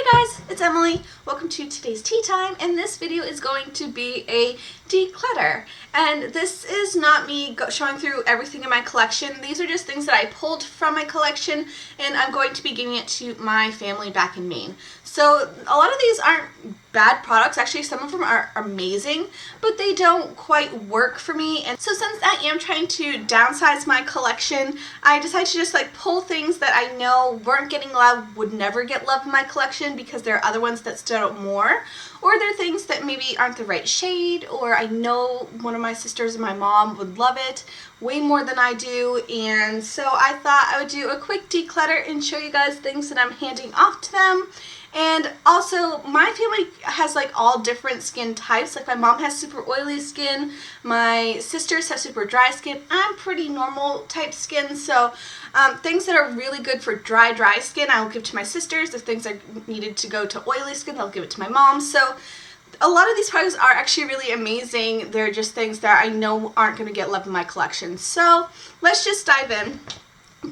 Hi guys, it's Emily. Welcome to today's tea time, and this video is going to be a declutter. And this is not me showing through everything in my collection. These are just things that I pulled from my collection, and I'm going to be giving it to my family back in Maine. So a lot of these aren't bad products. Actually, some of them are amazing, but they don't quite work for me. And so since I am trying to downsize my collection, I decided to just pull things that I know weren't getting love, would never get love in my collection because there are other ones that stood out more, or they're things that maybe aren't the right shade, or I know one of my sisters and my mom would love it way more than I do. And so I thought I would do a quick declutter and show you guys things that I'm handing off to them. And also, my family has all different skin types. My mom has super oily skin, my sisters have super dry skin. I'm pretty normal type skin, so things that are really good for dry skin I will give to my sisters. If things are needed to go to oily skin, I'll give it to my mom. So a lot of these products are actually really amazing. They're just things that I know aren't going to get love in my collection. So let's just dive in,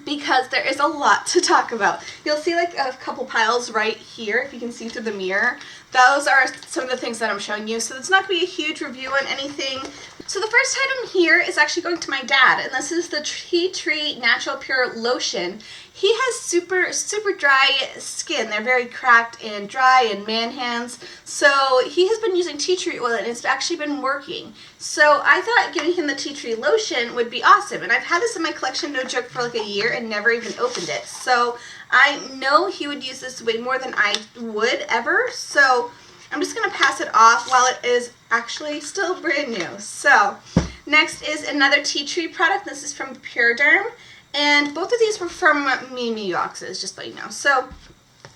because there is a lot to talk about. You'll see a couple piles right here, if you can see through the mirror. Those are some of the things that I'm showing you, so it's not going to be a huge review on anything. So the first item here is actually going to my dad, and this is the Tea Tree Natural Pure Lotion. He has super dry skin. They're very cracked and dry and man hands. So he has been using tea tree oil and it's actually been working. So I thought giving him the tea tree lotion would be awesome. And I've had this in my collection, no joke, for a year and never even opened it. So I know he would use this way more than I would ever. So I'm just going to pass it off while it is actually still brand new. So next is another tea tree product. This is from Pure Derm. And both of these were from me boxes, just so you know. So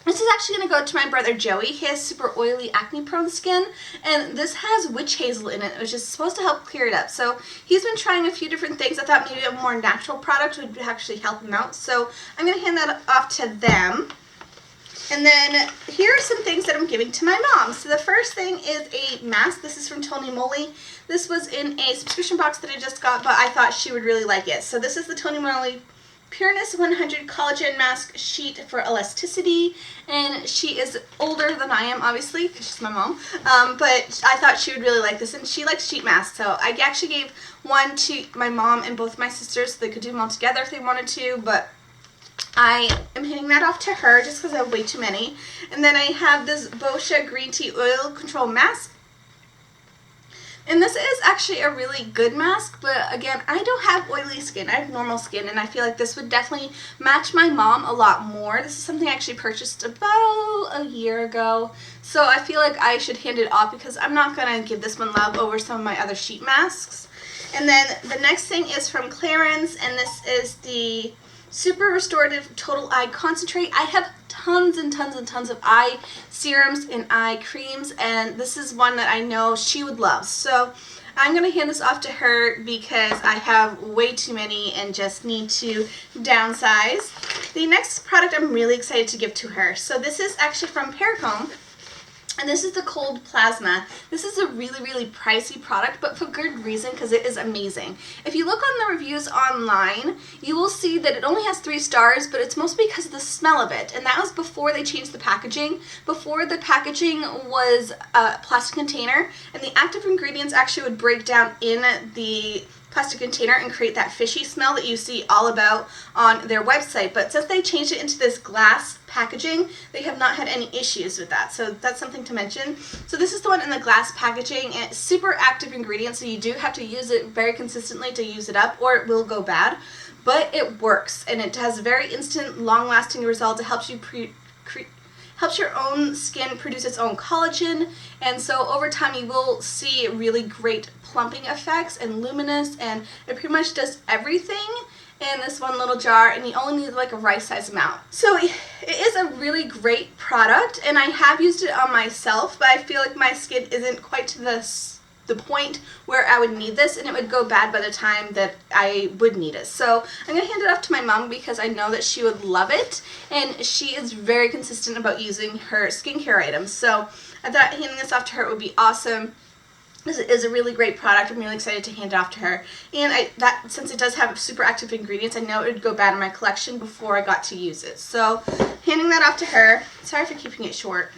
this is actually going to go to my brother Joey. He has super oily, acne-prone skin, and this has witch hazel in it, which is supposed to help clear it up. So he's been trying a few different things. I thought maybe a more natural product would actually help him out. So I'm going to hand that off to them. And then here are some things that I'm giving to my mom. So the first thing is a mask. This is from Tony Moly. This was in a subscription box that I just got, but I thought she would really like it. So this is the Tony Moly Pureness 100 Collagen Mask Sheet for Elasticity. And she is older than I am, obviously, because she's my mom. But I thought she would really like this, and she likes sheet masks. So I actually gave one to my mom and both my sisters so they could do them all together if they wanted to, but I am handing that off to her just because I have way too many. And then I have this Boscia Green Tea Oil Control Mask. And this is actually a really good mask, but again, I don't have oily skin. I have normal skin, and I feel like this would definitely match my mom a lot more. This is something I actually purchased about a year ago. So I feel like I should hand it off because I'm not going to give this one love over some of my other sheet masks. And then the next thing is from Clarins, and this is the Super Restorative Total Eye Concentrate. I have tons and tons of eye serums and eye creams, and this is one that I know she would love. So I'm going to hand this off to her because I have way too many and just need to downsize. The next product I'm really excited to give to her. So this is actually from Pericomb. And this is the Cold Plasma. This is a really pricey product, but for good reason, because it is amazing. If you look on the reviews online, you will see that it only has 3 stars, but it's mostly because of the smell of it. And that was before they changed the packaging. Before, the packaging was a plastic container, and the active ingredients actually would break down in the plastic container and create that fishy smell that you see all about on their website. But since they changed it into this glass packaging, they have not had any issues with that. So that's something to mention. So this is the one in the glass packaging, and it's super active ingredients, so you do have to use it very consistently to use it up, or it will go bad. But it works, and it has very instant, long-lasting results. It helps you helps your own skin produce its own collagen, and so over time you will see really great plumping effects and luminous, and it pretty much does everything in this one little jar, and you only need a rice-sized amount. So it is a really great product, and I have used it on myself, but I feel like my skin isn't quite to the point where I would need this, and it would go bad by the time that I would need it. So I'm going to hand it off to my mom because I know that she would love it, and she is very consistent about using her skincare items. So I thought handing this off to her would be awesome. This is a really great product. I'm really excited to hand it off to her. And since it does have super active ingredients, I know it would go bad in my collection before I got to use it. So handing that off to her. Sorry for keeping it short.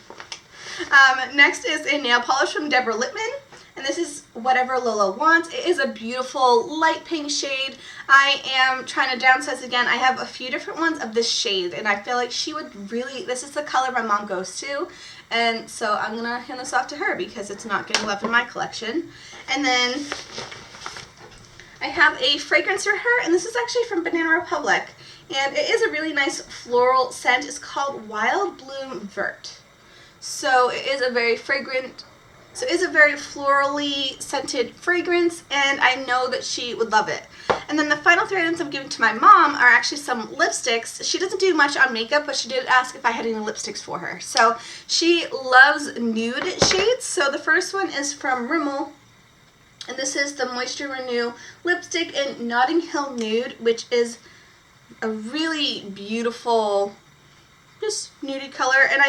Next is a nail polish from Deborah Lippman. And this is Whatever Lola Wants. It is a beautiful light pink shade. I am trying to downsize again. I have a few different ones of this shade, and I feel like she would really, this is the color my mom goes to. And so I'm going to hand this off to her because it's not getting love in my collection. And then I have a fragrance for her, and this is actually from Banana Republic. And it is a really nice floral scent. It's called Wild Bloom Vert. So it is a very fragrant, so it's a very florally scented fragrance, and I know that she would love it. And then the final 3 items I'm giving to my mom are actually some lipsticks. She doesn't do much on makeup, but she did ask if I had any lipsticks for her. So she loves nude shades. So the first one is from Rimmel, and this is the Moisture Renew lipstick in Notting Hill Nude, which is a really beautiful, just nudie color. And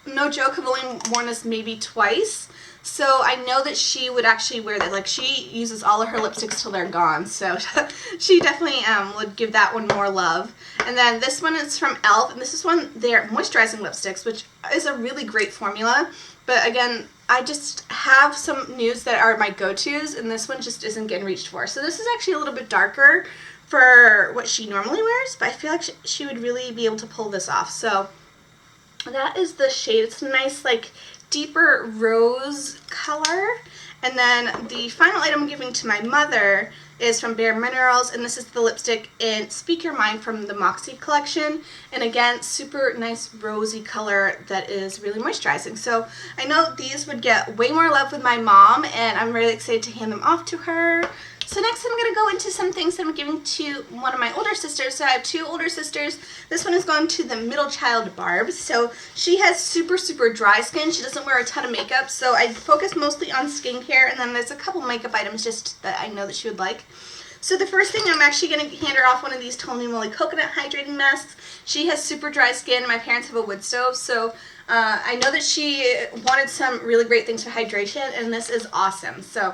no joke, I've only worn this maybe twice, so I know that she would actually wear this. Like, she uses all of her lipsticks till they're gone, so she definitely would give that one more love. And then this one is from e.l.f., and this is one, they're moisturizing lipsticks, which is a really great formula, but again, I just have some nudes that are my go-tos, and this one just isn't getting reached for. So this is actually a little bit darker for what she normally wears, but I feel like she would really be able to pull this off. So that is the shade. It's a nice, like, deeper rose color. And then the final item I'm giving to my mother is from Bare Minerals, and this is the lipstick in Speak Your Mind from the Moxie collection. And again, super nice rosy color that is really moisturizing. So I know these would get way more love with my mom, and I'm really excited to hand them off to her. So next I'm going to go into some things that I'm giving to one of my older sisters. So I have 2 older sisters. This one is going to the middle child, Barb. So she has super, super dry skin. She doesn't wear a ton of makeup. So I focus mostly on skincare, and then there's a couple makeup items just that I know that she would like. So the first thing, I'm actually going to hand her off one of these Tony Moly Coconut Hydrating Masks. She has super dry skin. My parents have a wood stove, so I know that she wanted some really great things for hydration, and this is awesome. So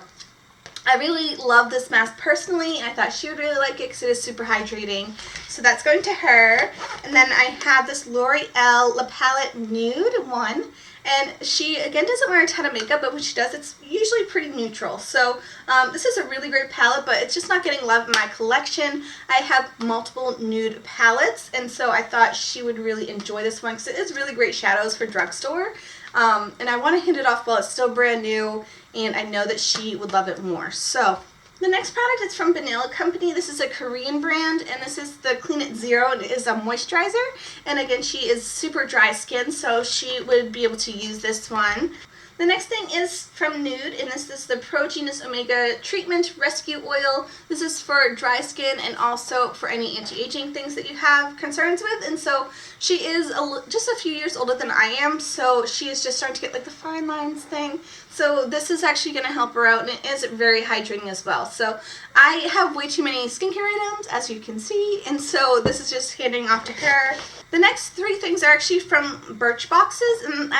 I really love this mask personally, and I thought she would really like it because it is super hydrating. So that's going to her. And then I have this L'Oreal La Palette Nude one. And she, again, doesn't wear a ton of makeup, but when she does, it's usually pretty neutral. So this is a really great palette, but it's just not getting love in my collection. I have multiple nude palettes, and so I thought she would really enjoy this one because it is really great shadows for drugstore. And I want to hand it off while it's still brand new, and I know that she would love it more. So the next product is from Vanilla Company. This is a Korean brand, and this is the Clean It Zero, and it is a moisturizer. And again, she is super dry skin, so she would be able to use this one. The next thing is from Nude, and this is the Pro Genus Omega Treatment Rescue Oil. This is for dry skin and also for any anti-aging things that you have concerns with. And so she is just a few years older than I am, so she is just starting to get like the fine lines thing. So this is actually going to help her out, and it is very hydrating as well. So I have way too many skincare items, as you can see, and so this is just handing off to her. The next 3 things are actually from Birchboxes, and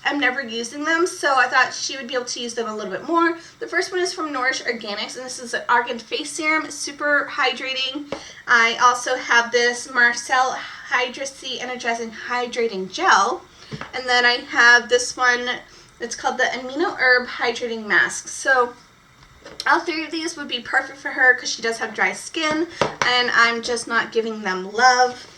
I'm never using them, so I thought she would be able to use them a little bit more. The first one is from Nourish Organics, and this is an Argan Face Serum. It's super hydrating. I also have this Marcel Hydracy Energizing Hydrating Gel, and then I have this one. It's called the Amino Herb Hydrating Mask. So all 3 of these would be perfect for her because she does have dry skin, and I'm just not giving them love.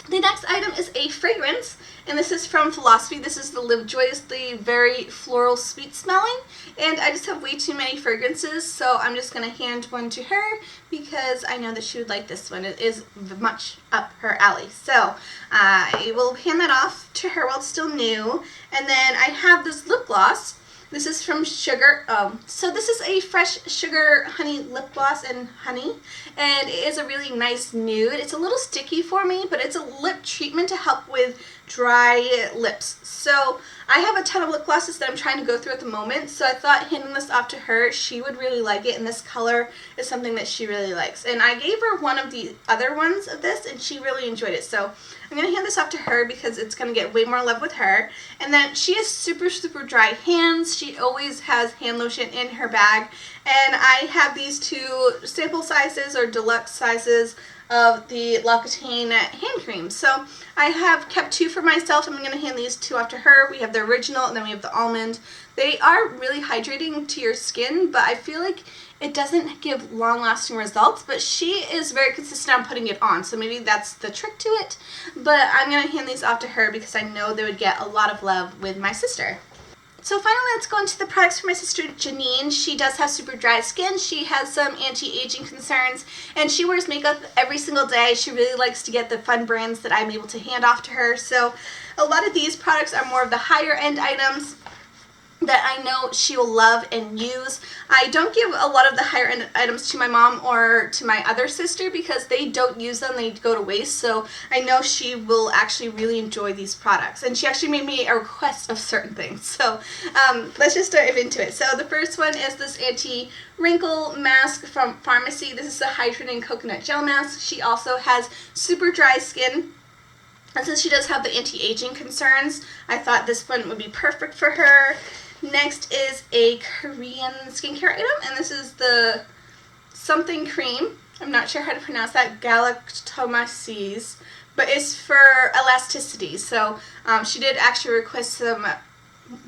The next item is a fragrance, and this is from Philosophy. This is the Live Joyously, very floral, sweet smelling, and I just have way too many fragrances, so I'm just going to hand one to her because I know that she would like this one. It is much up her alley. So I will hand that off to her while it's still new. And then I have this lip gloss. This is from Sugar. So this is a fresh sugar honey lip gloss and honey, and it is a really nice nude. It's a little sticky for me, but it's a lip treatment to help with dry lips. So I have a ton of lip glosses that I'm trying to go through at the moment, so I thought handing this off to her, she would really like it, and this color is something that she really likes. And I gave her one of the other ones of this, and she really enjoyed it. So I'm going to hand this off to her because it's going to get way more love with her. And then she has super, super dry hands. she always has hand lotion in her bag, and I have these 2 sample sizes or deluxe sizes of the L'Occitane hand cream. So I have kept 2 for myself. I'm going to hand these 2 off to her. We have the original and then we have the almond. They are really hydrating to your skin, but I feel like it doesn't give long-lasting results, but she is very consistent on putting it on, so maybe that's the trick to it. But I'm going to hand these off to her because I know they would get a lot of love with my sister. So finally, let's go into the products for my sister Janine. She does have super dry skin. She has some anti-aging concerns, and she wears makeup every single day. She really likes to get the fun brands that I'm able to hand off to her. So a lot of these products are more of the higher end items that I know she will love and use. I don't give a lot of the higher end items to my mom or to my other sister because they don't use them, they go to waste, so I know she will actually really enjoy these products. And she actually made me a request of certain things, so let's just dive into it. So the first one is this anti-wrinkle mask from Pharmacy. This is a hydrating coconut gel mask. She also has super dry skin, and since she does have the anti-aging concerns, I thought this one would be perfect for her. Next is a Korean skincare item, and this is the something cream. I'm not sure how to pronounce that, galactomyces, but it's for elasticity. So she did actually request some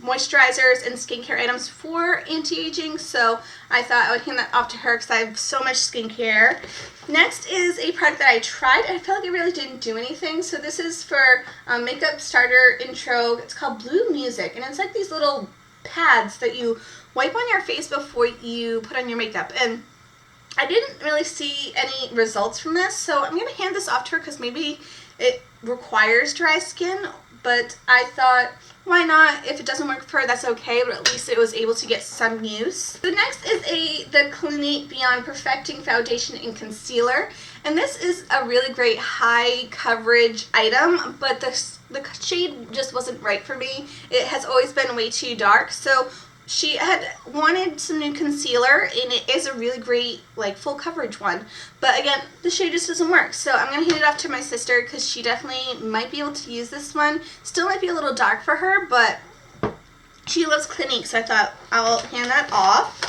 moisturizers and skincare items for anti-aging, so I thought I would hand that off to her because I have so much skincare. Next is a product that I tried. I felt like it really didn't do anything. So this is for makeup starter intro. It's called Blue Music, and it's like these little pads that you wipe on your face before you put on your makeup. And I didn't really see any results from this, so I'm going to hand this off to her because maybe it requires dry skin, but I thought, why not? If it doesn't work for her, that's okay, but at least it was able to get some use. The next is the Clinique Beyond Perfecting Foundation and Concealer, and this is a really great high coverage item, but the shade just wasn't right for me. It has always been way too dark, so she had wanted some new concealer, and it is a really great, like, full coverage one. But again, the shade just doesn't work. So I'm going to hand it off to my sister because she definitely might be able to use this one. Still might be a little dark for her, but she loves Clinique, so I thought I'll hand that off.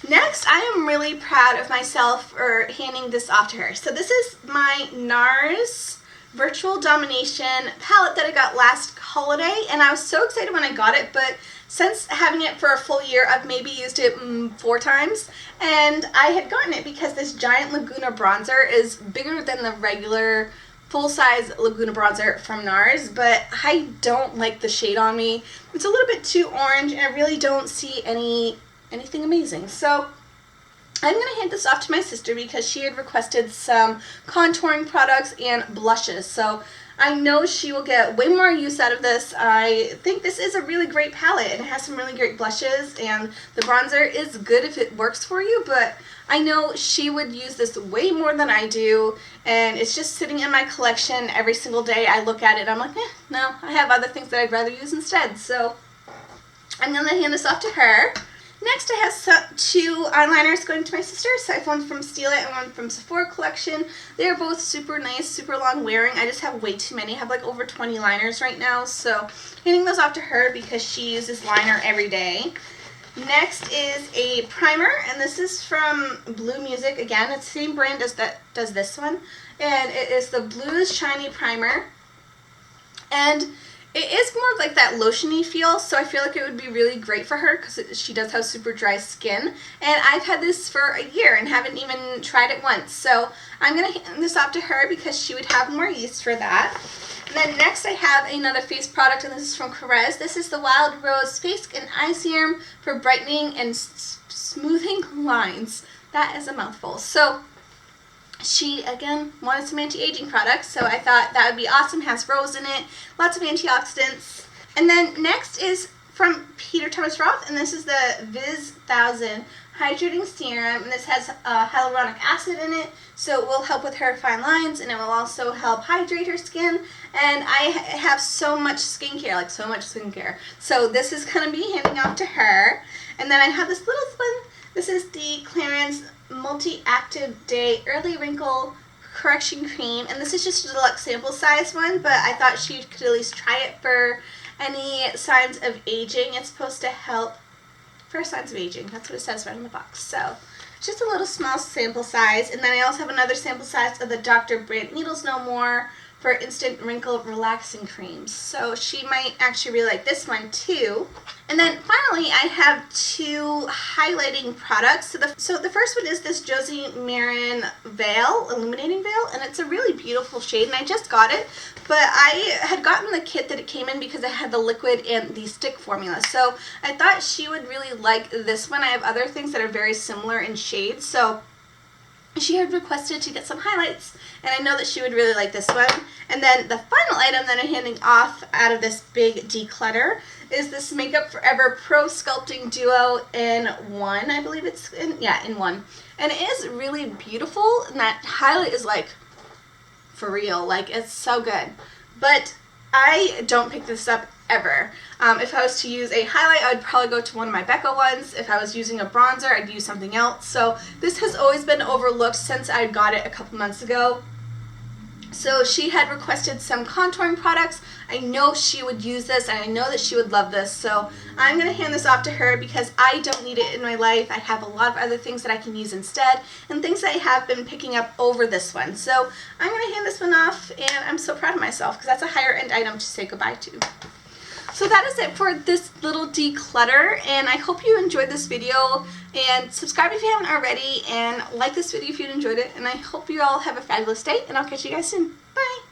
Next, I am really proud of myself for handing this off to her. So this is my NARS Virtual Domination palette that I got last holiday, and I was so excited when I got it, but since having it for a full year, I've maybe used it 4 times, and I had gotten it because this giant Laguna bronzer is bigger than the regular full-size Laguna bronzer from NARS, but I don't like the shade on me. It's a little bit too orange, and I really don't see anything amazing. So I'm going to hand this off to my sister because she had requested some contouring products and blushes. So I know she will get way more use out of this. I think this is a really great palette. It has some really great blushes, and the bronzer is good if it works for you, but I know she would use this way more than I do, and it's just sitting in my collection every single day. I look at it and I'm like, no, I have other things that I'd rather use instead. So I'm going to hand this off to her. Next, I have 2 eyeliners going to my sister. So I have one from Steal It and one from Sephora collection. They are both super nice, super long wearing. I just have way too many. I have like over 20 liners right now. So handing those off to her because she uses liner every day. Next is a primer, and this is from Blue Music. Again, it's the same brand as that does this one. And it is the Blues Shiny Primer. And it is more like that lotiony feel, so I feel like it would be really great for her because she does have super dry skin. And I've had this for a year and haven't even tried it once. So I'm going to hand this off to her because she would have more use for that. And then next I have another face product, and this is from Carez. This is the Wild Rose Face and Eye Serum for brightening and smoothing lines. That is a mouthful. So she, again, wanted some anti-aging products, so I thought that would be awesome. Has rose in it, lots of antioxidants. And then next is from Peter Thomas Roth, and this is the Viz 1000 Hydrating Serum, and this has hyaluronic acid in it, so it will help with her fine lines, and it will also help hydrate her skin. And I have so much skincare, so this is going to be handing off to her. And then I have this little one. This is the Clarins Multi-Active Day Early Wrinkle Correction Cream, and this is just a deluxe sample size one, but I thought she could at least try it for any signs of aging. It's supposed to help First signs of aging. That's what it says right on the box. So just a little small sample size. And then I also have another sample size of the Dr. Brandt Needles No More for Instant Wrinkle Relaxing Creams. So she might actually really like this one too. And then finally, I have two highlighting products. So the first one is this Josie Maran Veil, Illuminating Veil, and it's a really beautiful shade, and I just got it, but I had gotten the kit that it came in because it had the liquid and the stick formula. So I thought she would really like this one. I have other things that are very similar in shades, so she had requested to get some highlights, and I know that she would really like this one. And then the final item that I'm handing off out of this big declutter is this Makeup Forever Pro Sculpting Duo in 1. I believe it's in one. And it is really beautiful, and that highlight is like for real. Like, it's so good. But I don't pick this up ever. If I was to use a highlight, I would probably go to one of my Becca ones. If I was using a bronzer, I'd use something else. So this has always been overlooked since I got it a couple months ago. So she had requested some contouring products. I know she would use this, and I know that she would love this. So I'm going to hand this off to her because I don't need it in my life. I have a lot of other things that I can use instead, and things that I have been picking up over this one. So I'm going to hand this one off, and I'm so proud of myself because that's a higher end item to say goodbye to. So that is it for this little declutter, and I hope you enjoyed this video, and subscribe if you haven't already, and like this video if you enjoyed it, and I hope you all have a fabulous day, and I'll catch you guys soon. Bye!